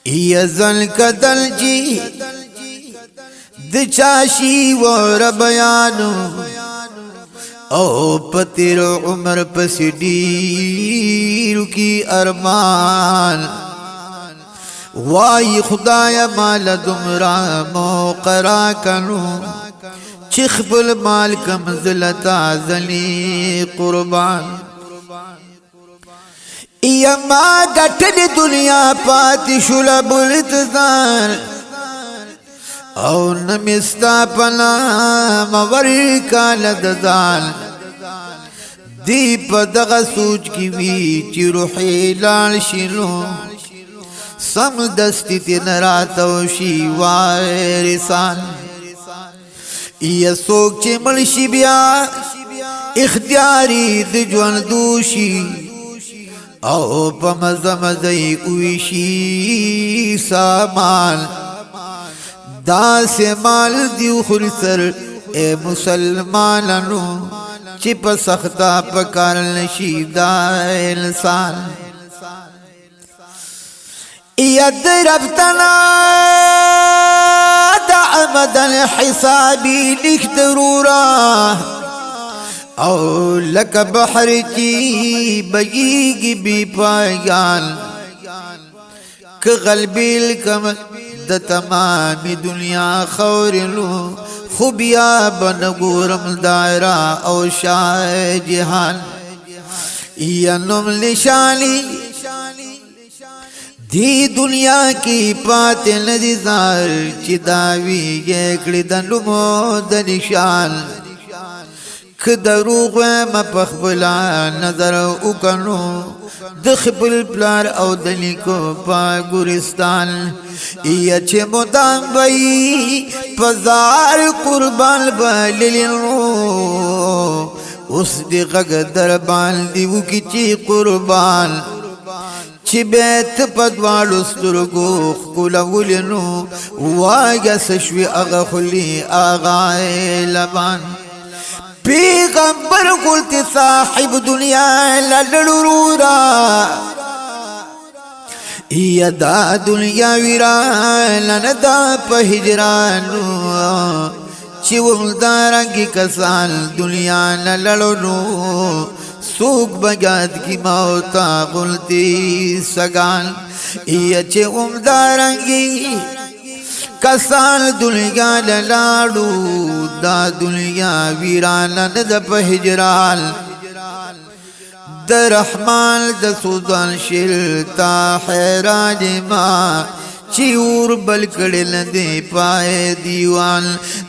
یزل کدل جی دچاشی ور بیانو او پتیر عمر پس ډیرو کی ارمان وای خدایا مال دمرا موقرا کنو چخبل مال کم زلتا زلی قربان یما گٹل دنیا پاتی شل بلتزار او نمستا پنا موری کال دزال دی پا دغا سوچ کی وی چی روحی لال شلو سم دستی تی نراتو شی وارسان یا سوک چی ملشی بیا اختیاری دی جوان دوشی او پا مزمزی اویشی سامان دا سے مال دیو خرسر اے مسلمانانو چی پا سختا پکار نشی دا انسان ید رفتنا دا عمدن حسابی لکھ ضرورا او لک بحر کی بگیگی بی پایان که غلبیل کم د تمام دنیا خورلو خوبیا بنگورم دائرہ او شاہ جہان یا نم نشانی دی دنیا کی پات ندی زار چی داوی گیکڑی دنمو دنشان کدروغ مپخبلا نظر اکنو دخبل پلار او دلیکو پا گورستان یا چه مدام بئی پزار قربان بللنو اس دی غگ دربان دیو کی چی قربان چی بیت پدوالو سترگو خکولولنو واگا سشوی اغا خلی آغای لبان پیغمبر قلت صاحب دنیا للرورا یا دا دنیا ویران دا پا ہجرانو چی ومدارنگی کسان دنیا للرونو سوک بگاد کی موتا قلتی سگان یا چی ومدارنگی کسان دنیا للاڑو دا دنیا ویران ند پا ہجران دا رحمان دا سودان شلتا حیران ما چی اور بلکڑ لندے پائے دیوان